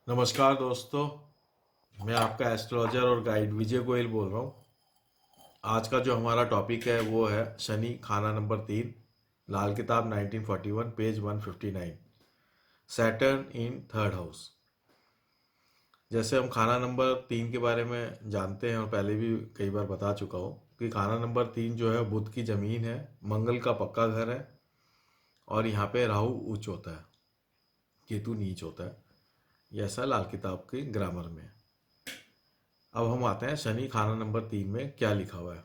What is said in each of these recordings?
नमस्कार दोस्तों। मैं आपका एस्ट्रोलॉजर और गाइड विजय गोयल बोल रहा हूँ। आज का जो हमारा टॉपिक है वो है शनि खाना नंबर 3, लाल किताब 1941 page 159, Saturn in third house. जैसे हम खाना नंबर 3 के बारे में जानते हैं और पहले भी कई बार बता चुका हूँ कि खाना नंबर 3 जो है बुध की जमीन है, मंगल का पक्का घर है और यहाँ पे राहु उच्च होता है, केतु नीच होता है। ये ऐसा लाल किताब की ग्रामर में है। अब हम आते हैं शनि खाना नंबर 3 में क्या लिखा हुआ है।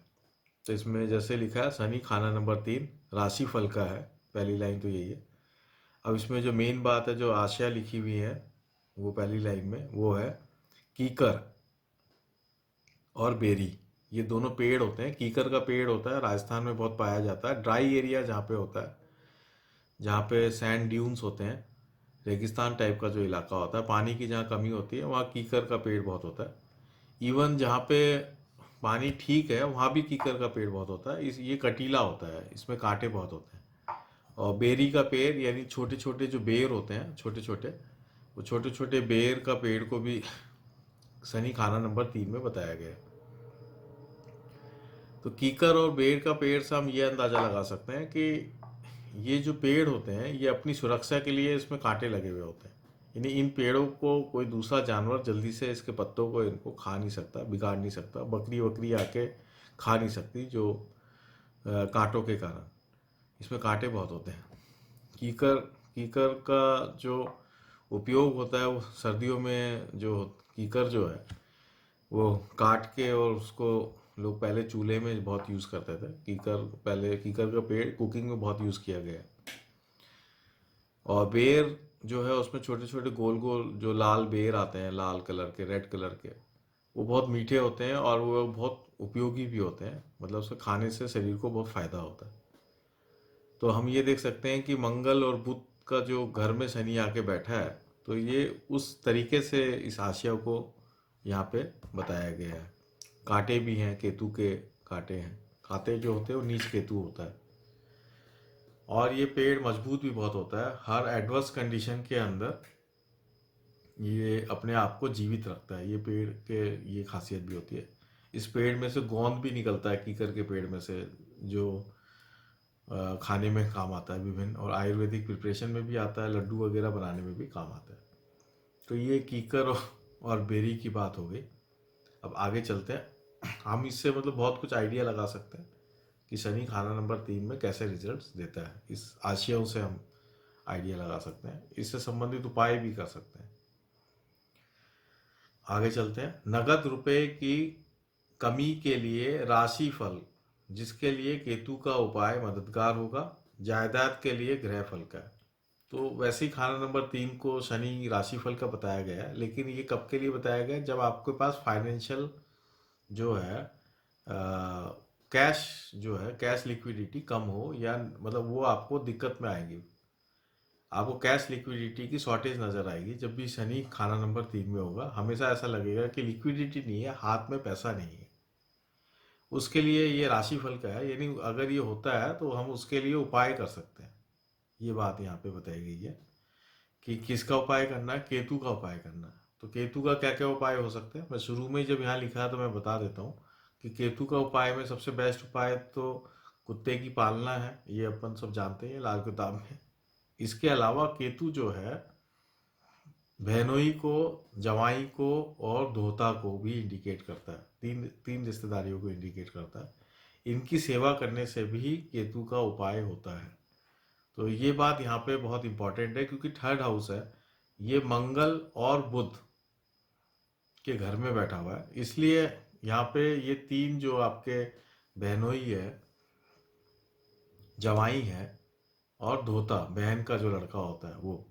तो इसमें जैसे लिखा है शनि खाना नंबर 3 राशि फल का है, पहली लाइन तो यही है। अब इसमें जो मेन बात है, जो आशया लिखी हुई है वो पहली लाइन में, वो है कीकर और बेरी। ये दोनों पेड़ होते हैं। कीकर का पेड़ होता है, राजस्थान में बहुत पाया जाता है। ड्राई एरिया जहाँ पे होता है, जहाँ पे सैंड ड्यून्स होते हैं, रेगिस्तान टाइप का जो इलाका होता है, पानी की जहाँ कमी होती है, वहाँ कीकर का पेड़ बहुत होता है। इवन जहाँ पे पानी ठीक है वहाँ भी कीकर का पेड़ बहुत होता है। इस ये कटीला होता है, इसमें कांटे बहुत होते हैं। और बेरी का पेड़ यानी छोटे छोटे जो बेर होते हैं, छोटे छोटे, वो छोटे छोटे बेर का पेड़ को भी शनि खाना नंबर 3 में बताया गया है। तो कीकर और बेर का पेड़ से हम ये अंदाज़ा लगा सकते हैं कि ये जो पेड़ होते हैं ये अपनी सुरक्षा के लिए इसमें कांटे लगे हुए होते हैं। यानी इन पेड़ों को कोई दूसरा जानवर जल्दी से इसके पत्तों को इनको खा नहीं सकता, बिगाड़ नहीं सकता। बकरी वकरी आके खा नहीं सकती, जो कांटों के कारण। इसमें कांटे बहुत होते हैं। कीकर कीकर का जो उपयोग होता है वो सर्दियों में, जो कीकर जो है वो काट के, और उसको लोग पहले चूल्हे में बहुत यूज़ करते थे। कीकर, पहले कीकर का पेड़ कुकिंग में बहुत यूज़ किया गया है। और बेर जो है उसमें छोटे छोटे गोल गोल जो लाल बेर आते हैं, लाल कलर के, रेड कलर के, वो बहुत मीठे होते हैं और वो बहुत उपयोगी भी होते हैं। मतलब उसके खाने से शरीर को बहुत फायदा होता है। तो हम ये देख सकते हैं कि मंगल और बुध का जो घर में शनि आके बैठा है, तो ये उस तरीके से इस आशय को यहाँ पे बताया गया है। कांटे भी हैं, केतु के कांटे हैं। कांटे जो होते हैं वो नीच केतु होता है। और ये पेड़ मजबूत भी बहुत होता है। हर एडवर्स कंडीशन के अंदर ये अपने आप को जीवित रखता है। ये पेड़ के ये खासियत भी होती है। इस पेड़ में से गोंद भी निकलता है, कीकर के पेड़ में से, जो खाने में काम आता है विभिन्न, और आयुर्वेदिक प्रिपरेशन में भी आता है, लड्डू वगैरह बनाने में भी काम आता है। तो ये कीकर और बेरी की बात हो गई। अब आगे चलते हैं। हम इससे मतलब बहुत कुछ आइडिया लगा सकते हैं कि शनि खाना नंबर 3 में कैसे रिजल्ट्स देता है। इस आशयों से हम आइडिया लगा सकते हैं, इससे संबंधित उपाय भी कर सकते हैं। आगे चलते हैं। नगद रुपए की कमी के लिए राशि फल, जिसके लिए केतु का उपाय मददगार होगा। जायदाद के लिए ग्रह फल का है। तो वैसे ही खाना नंबर 3 को शनि राशिफल का बताया गया है, लेकिन ये कब के लिए बताया गया है? जब आपके पास फाइनेंशियल जो है कैश, जो है कैश लिक्विडिटी कम हो, या मतलब वो आपको दिक्कत में आएगी। आपको कैश लिक्विडिटी की शॉर्टेज नजर आएगी जब भी शनि खाना नंबर 3 में होगा। हमेशा ऐसा लगेगा कि लिक्विडिटी नहीं है, हाथ में पैसा नहीं है। उसके लिए ये राशिफल का है। यानी अगर ये होता है तो हम उसके लिए उपाय कर सकते हैं। ये बात यहाँ पे बताई गई है कि किसका उपाय करना है। केतु का उपाय करना है। तो केतु का क्या क्या उपाय हो सकते हैं, मैं शुरू में ही जब यहाँ लिखा है तो मैं बता देता हूँ कि केतु का उपाय में सबसे बेस्ट उपाय तो कुत्ते की पालना है। ये अपन सब जानते हैं लाल किताब में। इसके अलावा केतु जो है बहनोई को, जवाई को और धोता को भी इंडिकेट करता है। तीन तीन रिश्तेदारियों को इंडिकेट करता है। इनकी सेवा करने से भी केतु का उपाय होता है। तो ये बात यहाँ पे बहुत इंपॉर्टेंट है, क्योंकि थर्ड हाउस है, ये मंगल और बुध के घर में बैठा हुआ है। इसलिए यहाँ पे ये तीन जो आपके बहनोई है, जवाई है और धोता, बहन का जो लड़का होता है वो,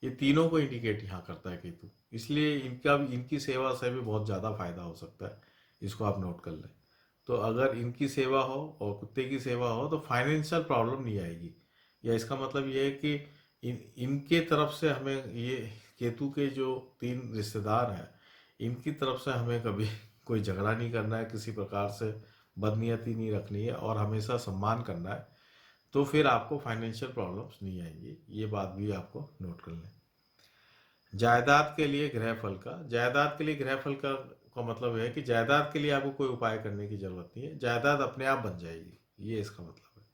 ये तीनों को इंडिकेट यहाँ करता है केतु। इसलिए इनकी सेवा से भी बहुत ज़्यादा फायदा हो सकता है। इसको आप नोट कर लें। तो अगर इनकी सेवा हो और कुत्ते की सेवा हो तो फाइनेंशियल प्रॉब्लम नहीं आएगी। या इसका मतलब ये है कि इनके तरफ से हमें, ये केतु के जो तीन रिश्तेदार हैं, इनकी तरफ से हमें कभी कोई झगड़ा नहीं करना है, किसी प्रकार से बदनीयती नहीं रखनी है और हमेशा सम्मान करना है। तो फिर आपको फाइनेंशियल प्रॉब्लम्स नहीं आएंगी। ये बात भी आपको नोट कर लें। जायदाद के लिए गृहफल का, जायदाद के लिए गृहफल का मतलब है कि जायदाद के लिए आपको कोई उपाय करने की जरूरत नहीं है, जायदाद अपने आप बन जाएगी, ये इसका मतलब है।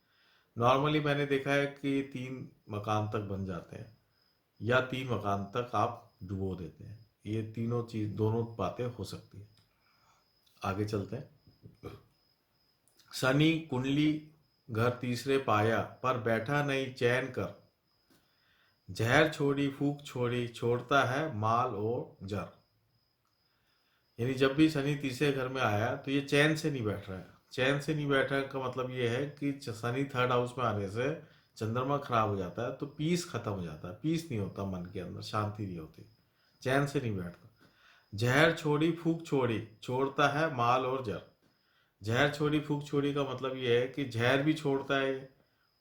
नॉर्मली मैंने देखा है कि 3 मकान तक बन जाते हैं या 3 मकान तक आप डुबो देते हैं, ये तीनों चीज, दोनों बातें हो सकती है। आगे चलते हैं। शनि कुंडली घर तीसरे पाया, पर बैठा नहीं चैन कर, जहर छोड़ी फूक छोड़ी, छोड़ता है माल और जर। यानी जब भी शनि तीसरे घर में आया तो ये चैन से नहीं बैठ रहा है। चैन से नहीं बैठ रहा का मतलब ये है कि शनि थर्ड हाउस में आने से चंद्रमा खराब हो जाता है, तो पीस खत्म हो जाता है, पीस नहीं होता मन के अंदर, शांति नहीं होती, चैन से नहीं बैठता। जहर छोड़ी फूक छोड़ी, छोड़ता है माल और जर। जहर छोड़ी फूक छोड़ी का मतलब ये है कि जहर भी छोड़ता है ये,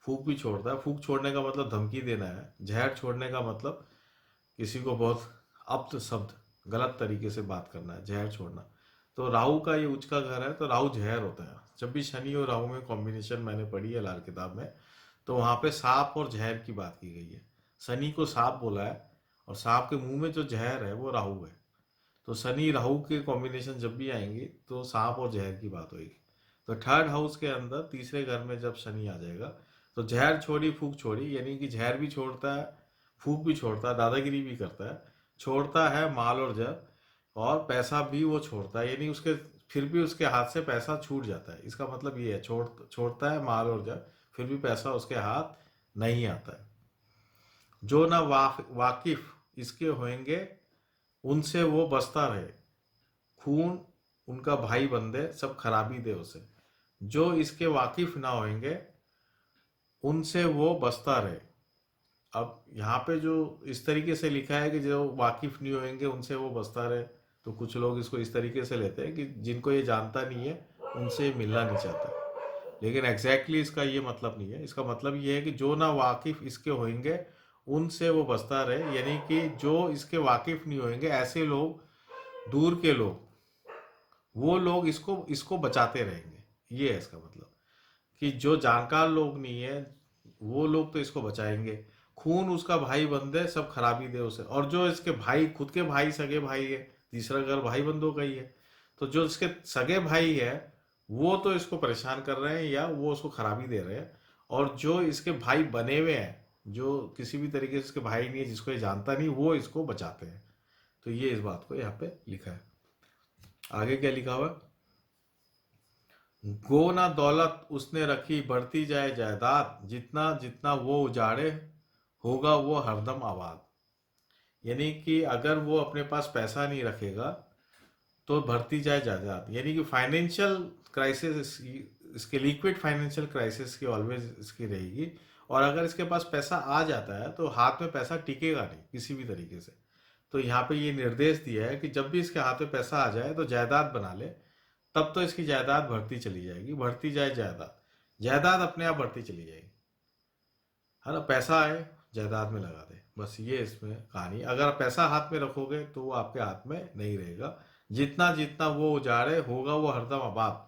फूक भी छोड़ता है। फूक छोड़ने का मतलब धमकी देना है, जहर छोड़ने का मतलब किसी को बहुत अप्त शब्द, गलत तरीके से बात करना है, जहर छोड़ना। तो राहु का ये उच्च का घर है, तो राहु जहर होता है। जब भी शनि और राहु में कॉम्बिनेशन मैंने पढ़ी है लाल किताब में, तो वहां पे सांप और जहर की बात की गई है। शनि को सांप बोला है, और सांप के मुंह में जो जहर है वो राहु है। तो शनि राहु के कॉम्बिनेशन जब भी आएंगे तो सांप और जहर की बात होगी। तो थर्ड हाउस के अंदर तीसरे घर में जब शनि आ जाएगा, तो जहर छोड़ी फूक छोड़ी, यानी कि जहर भी छोड़ता है, फूक भी छोड़ता है, दादागिरी भी करता है, छोड़ता है माल और जर, और पैसा भी वो छोड़ता है। यानी उसके फिर भी उसके हाथ से पैसा छूट जाता है, इसका मतलब ये है, छोड़ता है माल और जर, फिर भी पैसा उसके हाथ नहीं आता है। जो ना वाकिफ इसके होंगे, उनसे वो बसता रहे, खून उनका भाई बंदे, सब खराबी दे उसे। जो इसके वाकिफ ना होंगे, उनसे वो बसता रहे। अब यहाँ पे जो इस तरीके से लिखा है कि जो वाकिफ नहीं होंगे उनसे वो बसता रहे, तो कुछ लोग इसको इस तरीके से लेते हैं कि जिनको ये जानता नहीं है उनसे ये मिलना नहीं चाहता। लेकिन एग्जैक्टली इसका ये मतलब नहीं है। इसका मतलब ये है कि जो ना वाकिफ इसके होंगे उनसे वो बसता रहे, यानी कि जो इसके वाकिफ नहीं होंगे, ऐसे लोग, दूर के लोग, वो लोग इसको इसको बचाते रहेंगे। ये है इसका मतलब, कि जो जानकार लोग नहीं है वो लोग तो इसको बचाएंगे। खून उसका भाई बंदे, सब खराबी दे उसे। और जो इसके भाई, खुद के भाई, सगे भाई है, तीसरा घर भाई बंदों का ही है, तो जो इसके सगे भाई है वो तो इसको परेशान कर रहे हैं या वो उसको खराबी दे रहे हैं। और जो इसके भाई बने हुए हैं, जो किसी भी तरीके से इसके भाई नहीं है, जिसको ये जानता नहीं, वो इसको बचाते हैं। तो ये इस बात को यहाँ पे लिखा है। आगे क्या लिखा हुआ है? गो ना दौलत उसने रखी, बढ़ती जाए जायदाद, जितना जितना वो उजाड़े, होगा वो हरदम आबाद। यानी कि अगर वो अपने पास पैसा नहीं रखेगा तो बढ़ती जाए जायदाद, यानी कि फाइनेंशियल क्राइसिस, इसके लिक्विड फाइनेंशियल क्राइसिस की ऑलवेज इसकी रहेगी। और अगर इसके पास पैसा आ जाता है तो हाथ में पैसा टिकेगा नहीं किसी भी तरीके से। तो यहाँ पे ये निर्देश दिया है कि जब भी इसके हाथ में पैसा आ जाए तो जायदाद बना ले, तब तो इसकी जायदाद बढ़ती चली जाएगी, बढ़ती जाए जायदाद, जायदाद अपने आप बढ़ती चली जाएगी, है ना। पैसा आए जायदाद में लगा दे, बस ये इसमें कहानी। अगर आप पैसा हाथ में रखोगे तो वो आपके हाथ में नहीं रहेगा। जितना जितना वो उजाड़े, होगा वो हरदम आबाद।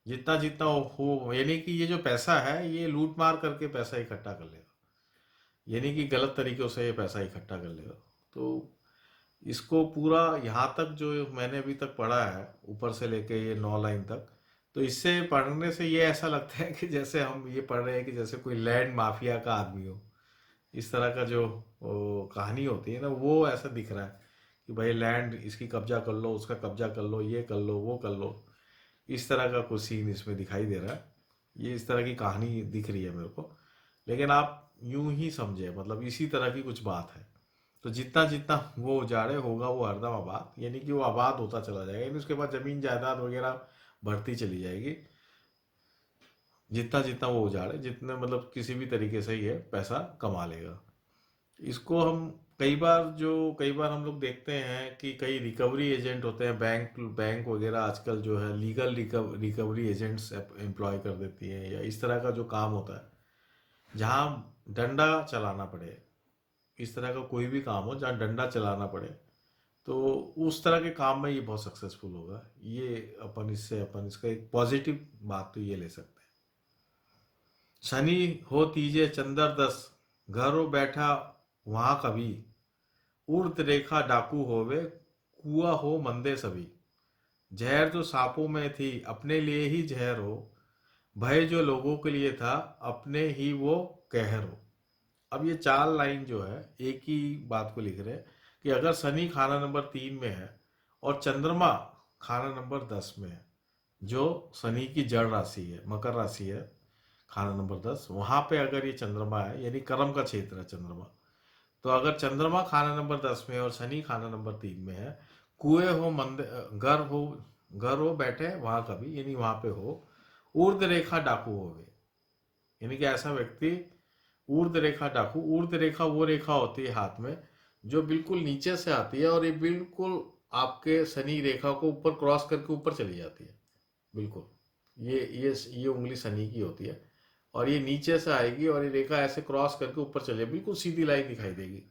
जितना जितना वो हो, यानी कि ये जो पैसा है ये लूट मार करके पैसा इकट्ठा कर लेगा, यानी कि गलत तरीकों से ये पैसा इकट्ठा कर लेगा। तो इसको पूरा यहाँ तक जो मैंने अभी तक पढ़ा है, ऊपर से लेके ये 9 लाइन तक, तो इससे पढ़ने से ये ऐसा लगता है कि जैसे हम ये पढ़ रहे हैं कि जैसे कोई लैंड माफिया का आदमी हो। इस तरह का जो कहानी होती है ना, वो ऐसा दिख रहा है कि भाई लैंड इसकी कब्जा कर लो, उसका कब्जा कर लो, ये कर लो, वो कर लो। इस तरह का कुछ सीन इसमें दिखाई दे रहा है। ये इस तरह की कहानी दिख रही है मेरे को। लेकिन आप यूं ही समझे, मतलब इसी तरह की कुछ बात है। तो जितना जितना वो उजाड़े, होगा वो हरदम आबाद, यानी कि वो आबाद होता चला जाएगा, यानी उसके बाद जमीन जायदाद वगैरह बढ़ती चली जाएगी। जितना जितना वो उजाड़े, जितने मतलब किसी भी तरीके से ये पैसा कमा लेगा। इसको हम कई बार हम लोग देखते हैं कि कई रिकवरी एजेंट होते हैं, बैंक बैंक वगैरह आजकल जो है लीगल रिकवरी एजेंट्स एम्प्लॉय कर देती है, या इस तरह का जो काम होता है जहाँ डंडा चलाना पड़े। इस तरह का कोई भी काम हो जहाँ डंडा चलाना पड़े, तो उस तरह के काम में ये बहुत सक्सेसफुल होगा। ये अपन इसका एक पॉजिटिव बात तो ये ले सकते हैं। शनि हो तीजे चंद्र 10, घरों बैठा वहां कभी, ऊर्ध रेखा डाकू होवे, कुआ हो मंदे सभी। जहर जो सांपों में थी अपने लिए ही जहर हो, भय जो लोगों के लिए था अपने ही वो कहर हो। अब ये चार लाइन जो है एक ही बात को लिख रहे हैं कि अगर शनि खाना नंबर 3 में है और चंद्रमा खाना नंबर 10 में है, जो शनि की जड़ राशि है, मकर राशि है, खाना नंबर 10, वहां पे अगर ये चंद्रमा है यानी कर्म का क्षेत्र है चंद्रमा। तो अगर चंद्रमा खाना नंबर 10 में है और शनि खाना नंबर 3 में है, कुएं हो मंद, घर हो बैठे वहां कभी यानी वहां पे हो, ऊर्ध रेखा डाकू होवे, यानी कि ऐसा व्यक्ति ऊर्ध्व रेखा डाकू। ऊर्ध्व रेखा वो रेखा होती है हाथ में जो बिल्कुल नीचे से आती है और ये बिल्कुल आपके शनि रेखा को ऊपर क्रॉस करके ऊपर चली जाती है, बिल्कुल। ये उंगली शनि की होती है और ये नीचे से आएगी और ये रेखा ऐसे क्रॉस करके ऊपर चले, बिल्कुल सीधी लाइन दिखाई देगी।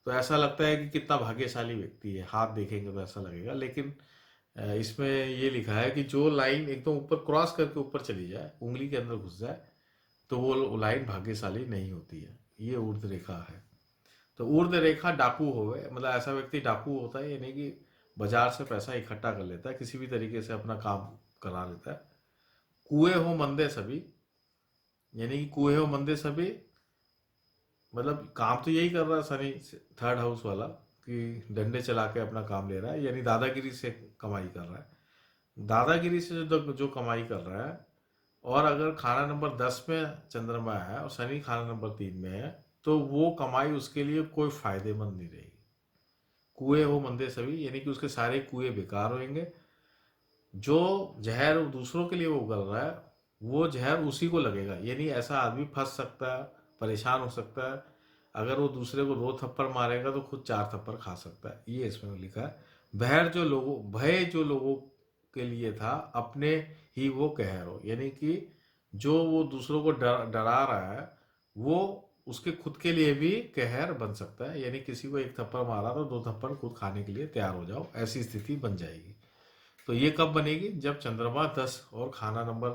तो ऐसा लगता है कि कितना भाग्यशाली व्यक्ति है, हाथ देखेंगे तो ऐसा लगेगा। लेकिन इसमें ये लिखा है कि जो लाइन एकदम ऊपर क्रॉस करके ऊपर चली जाए, उंगली के अंदर घुस जाए, तो वो लाइन भाग्यशाली नहीं होती है। ये ऊर्ध्व रेखा है। तो ऊर्ध्व रेखा डाकू होवे, मतलब ऐसा व्यक्ति डाकू होता है, यानी कि बाजार से पैसा इकट्ठा कर लेता है, किसी भी तरीके से अपना काम करा लेता है। कुएं हो मंदे सभी, यानी कि कुएं हो मंदे सभी, मतलब काम तो यही कर रहा है शनि, थर्ड हाउस वाला, कि डंडे चला के अपना काम ले रहा है, यानी दादागिरी से कमाई कर रहा है। दादागिरी से जो कमाई कर रहा है, और अगर खाना नंबर 10 में चंद्रमा है और शनि खाना नंबर 3 में है, तो वो कमाई उसके लिए कोई फायदेमंद नहीं रहेगी। कुएं हो मंदे सभी, यानी कि उसके सारे कुएं बेकार होंगे। जो जहर दूसरों के लिए वो उगल रहा है, वो जहर उसी को लगेगा, यानी ऐसा आदमी फंस सकता है, परेशान हो सकता है। अगर वो दूसरे को 2 थप्पड़ मारेगा तो खुद 4 थप्पड़ खा सकता है, ये इसमें लिखा है। भय जो लोगों के लिए था अपने ही वो कहर हो, यानी कि जो वो दूसरों को डरा रहा है, वो उसके खुद के लिए भी कहर बन सकता है। यानी किसी को 1 थप्पड़ मारा तो 2 थप्पड़ खुद खाने के लिए तैयार हो जाओ, ऐसी स्थिति बन जाएगी। तो ये कब बनेगी? जब चंद्रमा 10 और खाना नंबर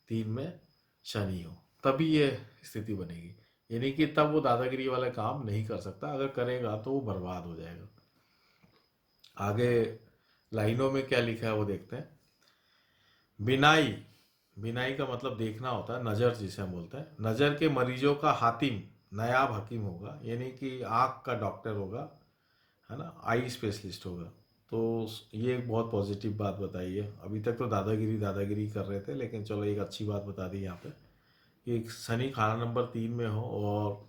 3 में शनि हो, तभी ये स्थिति बनेगी। यानी कि तब वो दादागिरी वाला काम नहीं कर सकता, अगर करेगा तो वो बर्बाद हो जाएगा। आगे लाइनों में क्या लिखा है वो देखते हैं। बिनाई, बिनाई का मतलब देखना होता है, नज़र जिसे हम बोलते हैं। नज़र के मरीजों का हातिम नायाब हकीम होगा, यानी कि आँख का डॉक्टर होगा, है ना, आई स्पेशलिस्ट होगा। तो ये एक बहुत पॉजिटिव बात बताई है। अभी तक तो दादागिरी दादागिरी कर रहे थे, लेकिन चलो एक अच्छी बात बता दी यहाँ पे कि शनि खाना नंबर 3 में हो और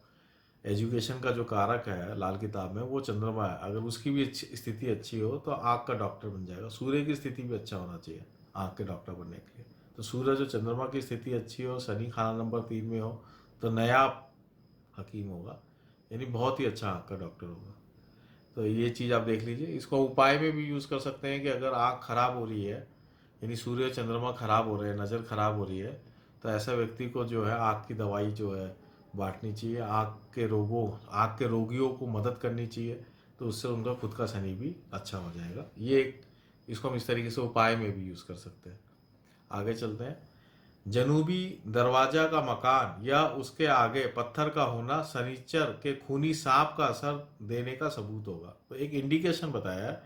एजुकेशन का जो कारक है लाल किताब में वो चंद्रमा है, अगर उसकी भी स्थिति अच्छी हो तो आँख का डॉक्टर बन जाएगा। सूर्य की स्थिति भी अच्छा होना चाहिए आँख के डॉक्टर बनने के लिए। तो सूरज और चंद्रमा की स्थिति अच्छी हो, शनि खाना नंबर 3 में हो, तो नया हकीम होगा, यानी बहुत ही अच्छा आँख का डॉक्टर होगा। तो ये चीज़ आप देख लीजिए। इसको उपाय में भी यूज़ कर सकते हैं कि अगर आँख खराब हो रही है, यानी सूर्य चंद्रमा खराब हो रहे हैं, नज़र खराब हो रही है, तो ऐसा व्यक्ति को जो है आँख की दवाई जो है बांटनी चाहिए, आँख के रोगियों को मदद करनी चाहिए, तो उससे उनका खुद का शनि भी अच्छा हो जाएगा। ये एक, इसको हम इस तरीके से उपाय में भी यूज़ कर सकते हैं। आगे चलते हैं। जनूबी दरवाजा का मकान या उसके आगे पत्थर का होना शनिचर के खूनी सांप का असर देने का सबूत होगा। तो एक इंडिकेशन बताया है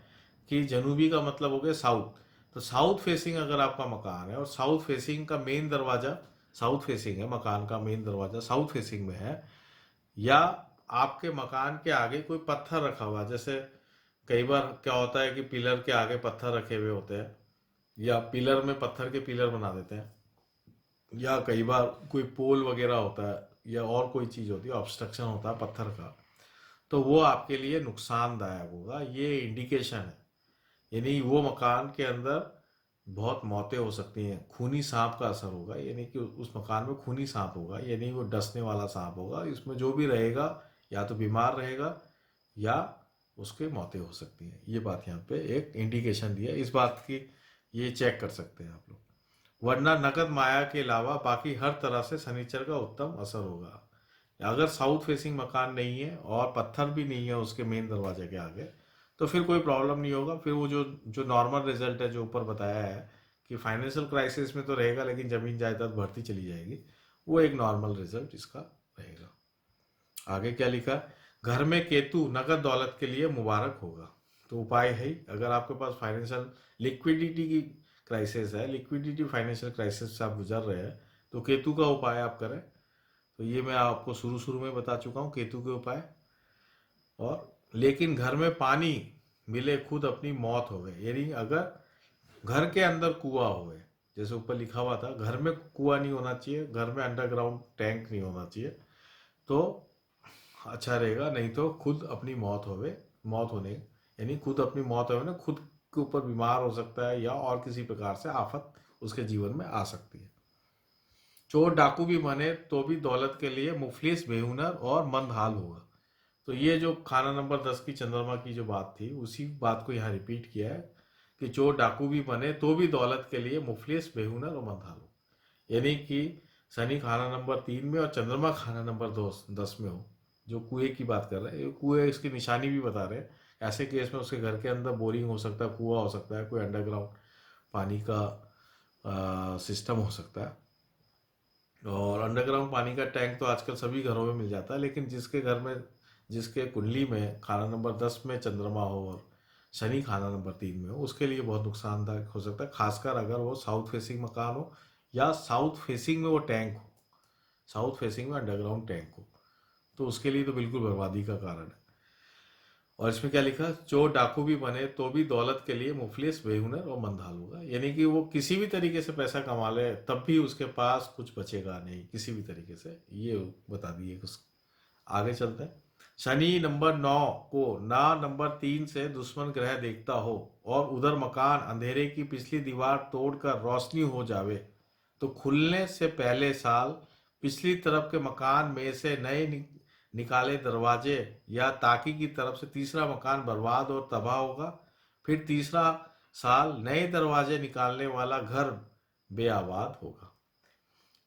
कि जनूबी का मतलब हो गया साउथ। तो साउथ फेसिंग अगर आपका मकान है और साउथ फेसिंग का मेन दरवाजा साउथ फेसिंग है, मकान का मेन दरवाजा साउथ फेसिंग में है, या आपके मकान के आगे कोई पत्थर रखा हुआ, जैसे कई बार क्या होता है कि पिलर के आगे पत्थर रखे हुए होते हैं, या पिलर में पत्थर के पिलर बना देते हैं, या कई बार कोई पोल वगैरह होता है या और कोई चीज़ होती है, ऑब्स्ट्रक्शन होता है पत्थर का, तो वो आपके लिए नुकसानदायक होगा, ये इंडिकेशन है। यानी वो मकान के अंदर बहुत मौतें हो सकती हैं, खूनी सांप का असर होगा, यानी कि उस मकान में खूनी सांप होगा, यानी वो डसने वाला सांप होगा, इसमें जो भी रहेगा या तो बीमार रहेगा या उसके मौतें हो सकती हैं। ये बात यहाँ पे एक इंडिकेशन दिया, इस बात की ये चेक कर सकते हैं आप लोग। वरना नकद माया के अलावा बाकी हर तरह से शनिचर का उत्तम असर होगा। अगर साउथ फेसिंग मकान नहीं है और पत्थर भी नहीं है उसके मेन दरवाजे के आगे, तो फिर कोई प्रॉब्लम नहीं होगा। फिर वो जो जो नॉर्मल रिजल्ट है जो ऊपर बताया है कि फाइनेंशियल क्राइसिस में तो रहेगा लेकिन जमीन जायदाद बढ़ती चली जाएगी, वो एक नॉर्मल रिजल्ट इसका रहेगा। आगे क्या लिखा? घर में केतु नगद दौलत के लिए मुबारक होगा। तो उपाय है ही, अगर आपके पास फाइनेंशियल लिक्विडिटी की क्राइसिस है, लिक्विडिटी फाइनेंशियल क्राइसिस से आप गुजर रहे हैं, तो केतु का उपाय आप करें। तो ये मैं आपको शुरू शुरू में बता चुका हूँ केतु के उपाय। और लेकिन घर में पानी मिले खुद अपनी मौत हो गए, यानी अगर घर के अंदर कुआं हो गए, जैसे ऊपर लिखा हुआ था घर में कुआं नहीं होना चाहिए, घर में अंडरग्राउंड टैंक नहीं होना चाहिए, तो अच्छा रहेगा। नहीं तो खुद अपनी मौत होवे, मौत होने यानी खुद अपनी मौत होवे ना, खुद के ऊपर बीमार हो सकता है या और किसी प्रकार से आफत उसके जीवन में आ सकती है। चोर डाकू भी बने तो भी दौलत के लिए मुफलिस बेहुनर और मंदहाल होगा। तो ये जो खाना नंबर 10 की चंद्रमा की जो बात थी, उसी बात को यहाँ रिपीट किया है कि चोर डाकू भी बने तो भी दौलत के लिए मुफलिस बेहुनर और मंदहाल हो, यानी कि शनि खाना नंबर 3 में और चंद्रमा खाना नंबर 10 में हो। जो कुएं की बात कर रहे हैं, ये कुएं इसकी निशानी भी बता रहे हैं। ऐसे केस में उसके घर के अंदर बोरिंग हो सकता है, कुआं हो सकता है, कोई अंडरग्राउंड पानी का सिस्टम हो सकता है। और अंडरग्राउंड पानी का टैंक तो आजकल सभी घरों में मिल जाता है, लेकिन जिसके घर में, जिसके कुंडली में खाना नंबर 10 में चंद्रमा हो और शनि खाना नंबर 3 में हो, उसके लिए बहुत नुकसानदायक हो सकता है, खासकर अगर वो साउथ फेसिंग मकान हो या साउथ फेसिंग में वो टैंक हो, साउथ फेसिंग में अंडरग्राउंड टैंक हो, तो उसके लिए तो बिल्कुल बर्बादी का कारण है। और इसमें क्या लिखा, चोर डाकू भी बने तो भी दौलत के लिए मुफलिस बेहुनर और मंदहाल होगा, यानी कि वो किसी भी तरीके से पैसा कमा ले तब भी उसके पास कुछ बचेगा नहीं किसी भी तरीके से, ये बता दिए कुछ। आगे चलते हैं। शनि नंबर 9 को ना नंबर 3 से दुश्मन ग्रह देखता हो और उधर मकान अंधेरे की पिछली दीवार तोड़कर रोशनी हो जावे, तो खुलने से पहले साल पिछली तरफ के मकान में से नए निकाले दरवाजे या ताकी की तरफ से तीसरा मकान बर्बाद और तबाह होगा। फिर तीसरा साल नए दरवाजे निकालने वाला घर बेआबाद होगा।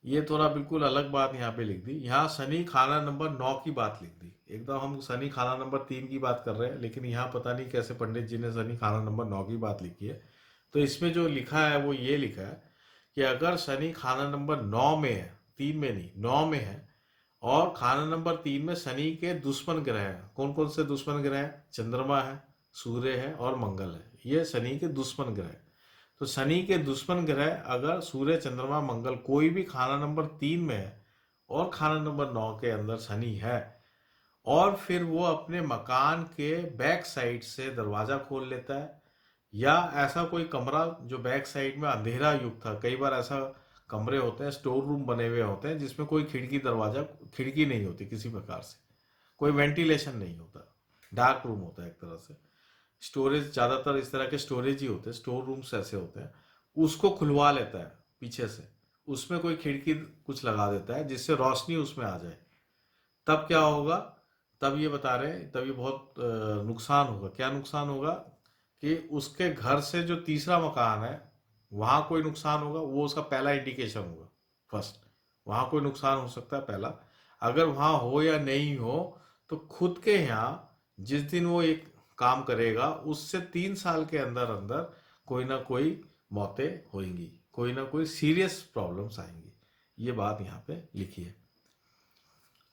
ये थोड़ा बिल्कुल अलग बात यहाँ पे लिख दी। यहाँ शनि खाना नंबर 9 की बात लिख दी, एकदम हम शनि खाना नंबर 3 की बात कर रहे हैं, लेकिन यहाँ पता नहीं कैसे पंडित जी ने शनि खाना नंबर 9 की बात लिखी है। तो इसमें जो लिखा है वो ये लिखा है कि अगर शनि खाना नंबर 9 में है, 3 में नहीं 9 में है, और खाना नंबर 3 में शनि के दुश्मन ग्रह हैं, कौन कौन से दुश्मन ग्रह हैं, चंद्रमा है, सूर्य है और मंगल है, ये शनि के दुश्मन ग्रह हैं। तो शनि के दुश्मन ग्रह अगर सूर्य चंद्रमा मंगल कोई भी खाना नंबर 3 में है और खाना नंबर 9 के अंदर शनि है, और फिर वो अपने मकान के बैक साइड से दरवाजा खोल लेता है, या ऐसा कोई कमरा जो बैक साइड में अंधेरा युक्त था, कई बार ऐसा कमरे होते हैं, स्टोर रूम बने हुए होते हैं जिसमें कोई खिड़की दरवाजा, खिड़की नहीं होती किसी प्रकार से, कोई वेंटिलेशन नहीं होता, डार्क रूम होता है एक तरह से। स्टोरेज, ज़्यादातर इस तरह के स्टोरेज ही होते हैं, स्टोर रूम्स ऐसे होते हैं। उसको खुलवा लेता है पीछे से, उसमें कोई खिड़की कुछ लगा देता है जिससे रोशनी उसमें आ जाए। तब क्या होगा, तब ये बता रहे हैं, तब ये बहुत नुकसान होगा। क्या नुकसान होगा कि उसके घर से जो तीसरा मकान है वहां कोई नुकसान होगा, वो उसका पहला इंडिकेशन होगा, फर्स्ट वहां कोई नुकसान हो सकता है पहला। अगर वहां हो या नहीं हो, तो खुद के यहाँ जिस दिन वो एक काम करेगा उससे 3 साल के अंदर अंदर कोई ना कोई मौतें होंगी, कोई ना कोई सीरियस प्रॉब्लम्स आएंगी, ये बात यहाँ पे लिखी है।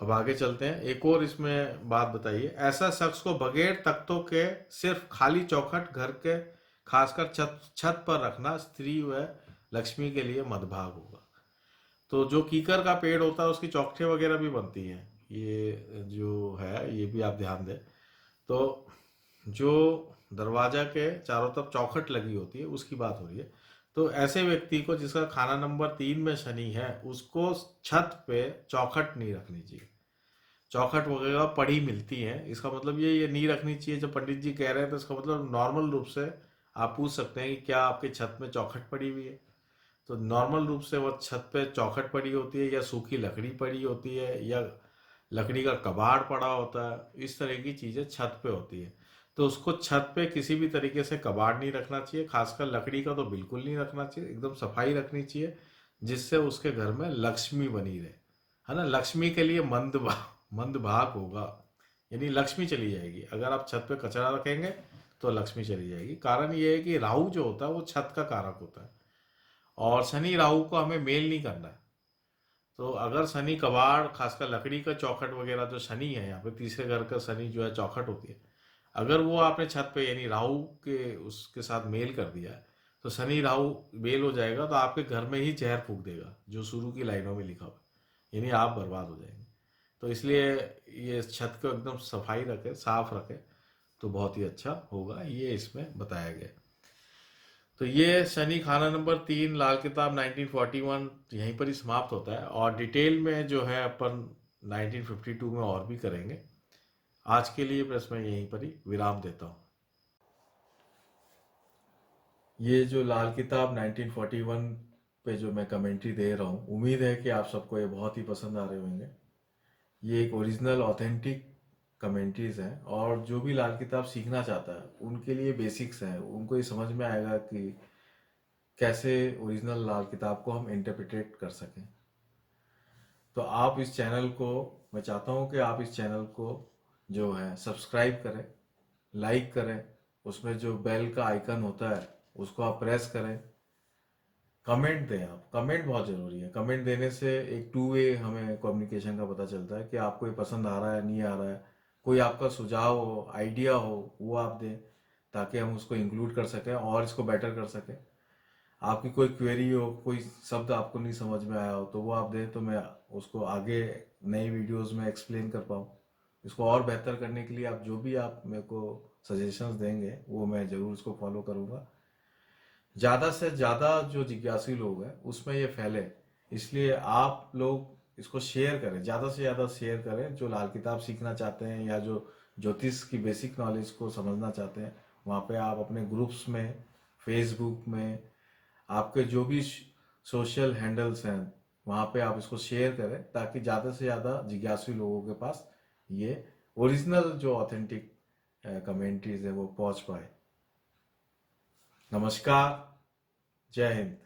अब आगे चलते हैं, एक और इसमें बात बताइए। ऐसा शख्स को बगैर तख्तों के सिर्फ खाली चौखट घर के खासकर छत छत पर रखना स्त्री व लक्ष्मी के लिए मदभाग होगा। तो जो कीकर का पेड़ होता है उसकी चौखटें वगैरह भी बनती हैं, ये जो है ये भी आप ध्यान दें। तो जो दरवाजा के चारों तरफ चौखट लगी होती है उसकी बात हो रही है। तो ऐसे व्यक्ति को जिसका खाना नंबर 3 में शनि है, उसको छत पे चौखट नहीं रखनी चाहिए। चौखट वगैरह पड़ी मिलती हैं, इसका मतलब ये नहीं रखनी चाहिए। जब पंडित जी कह रहे हैं तो इसका मतलब नॉर्मल रूप से आप पूछ सकते हैं कि क्या आपके छत में चौखट पड़ी हुई है। तो नॉर्मल रूप से वो छत पे चौखट पड़ी होती है, या सूखी लकड़ी पड़ी होती है, या लकड़ी का कबाड़ पड़ा होता है, इस तरह की चीज़ें छत पे होती है। तो उसको छत पे किसी भी तरीके से कबाड़ नहीं रखना चाहिए, खासकर लकड़ी का तो बिल्कुल नहीं रखना चाहिए, एकदम सफाई रखनी चाहिए जिससे उसके घर में लक्ष्मी बनी रहे, है ना। लक्ष्मी के लिए मंद भाग होगा, यानी लक्ष्मी चली जाएगी। अगर आप छत पे कचरा रखेंगे तो लक्ष्मी चली जाएगी। कारण ये है कि राहु जो होता है वो छत का कारक होता है, और शनि राहु को हमें मेल नहीं करना है। तो अगर शनि कबाड़, खासकर लकड़ी का चौखट वगैरह, जो शनि है यहाँ पे तीसरे घर का शनि जो है चौखट होती है, अगर वो आपने छत पे यानी राहु के उसके साथ मेल कर दिया है, तो शनि राहु मेल हो जाएगा तो आपके घर में ही जहर फूंक देगा, जो शुरू की लाइनों में लिखा हुआ है, यानी आप बर्बाद हो जाएंगे। तो इसलिए ये छत को एकदम सफाई रखे, साफ रखे, तो बहुत ही अच्छा होगा, ये इसमें बताया गया है। तो ये शनि खाना नंबर 3 लाल किताब 1941 यहीं पर ही समाप्त होता है, और डिटेल में जो है अपन 1952 में और भी करेंगे। आज के लिए बस मैं यहीं पर ही विराम देता हूँ। ये जो लाल किताब 1941 पे जो मैं कमेंट्री दे रहा हूँ, उम्मीद है कि आप सबको ये बहुत ही पसंद आ रहे होंगे। ये एक ओरिजिनल ऑथेंटिक कमेंट्रीज हैं, और जो भी लाल किताब सीखना चाहता है उनके लिए बेसिक्स हैं, उनको ये समझ में आएगा कि कैसे ओरिजिनल लाल किताब को हम इंटरप्रिटेट कर सकें। तो आप इस चैनल को, मैं चाहता हूँ कि आप इस चैनल को जो है सब्सक्राइब करें, लाइक करें, उसमें जो बेल का आइकन होता है उसको आप प्रेस करें, कमेंट दें। आप कमेंट बहुत ज़रूरी है, कमेंट देने से एक टू वे हमें कम्युनिकेशन का पता चलता है कि आपको ये पसंद आ रहा है नहीं आ रहा है। कोई आपका सुझाव हो, आइडिया हो, वो आप दें, ताकि हम उसको इंक्लूड कर सकें और इसको बेटर कर सकें। आपकी कोई क्वेरी हो, कोई शब्द आपको नहीं समझ में आया हो, तो वो आप दें, तो मैं उसको आगे नई वीडियोस में एक्सप्लेन कर पाऊँ। इसको और बेहतर करने के लिए आप जो भी आप मेरे को सजेशंस देंगे वो मैं ज़रूर उसको फॉलो करूँगा। ज़्यादा से ज़्यादा जो जिज्ञासु लोग हैं उसमें ये फैले, इसलिए आप लोग इसको शेयर करें, ज़्यादा से ज़्यादा शेयर करें। जो लाल किताब सीखना चाहते हैं या जो ज्योतिष की बेसिक नॉलेज को समझना चाहते हैं, वहाँ पे आप अपने ग्रुप्स में, फेसबुक में, आपके जो भी सोशल हैंडल्स हैं, वहाँ पे आप इसको शेयर करें, ताकि ज़्यादा से ज़्यादा जिज्ञासु लोगों के पास ये ओरिजिनल जो ऑथेंटिक कमेंट्रीज है वो पहुँच पाए। नमस्कार, जय हिंद।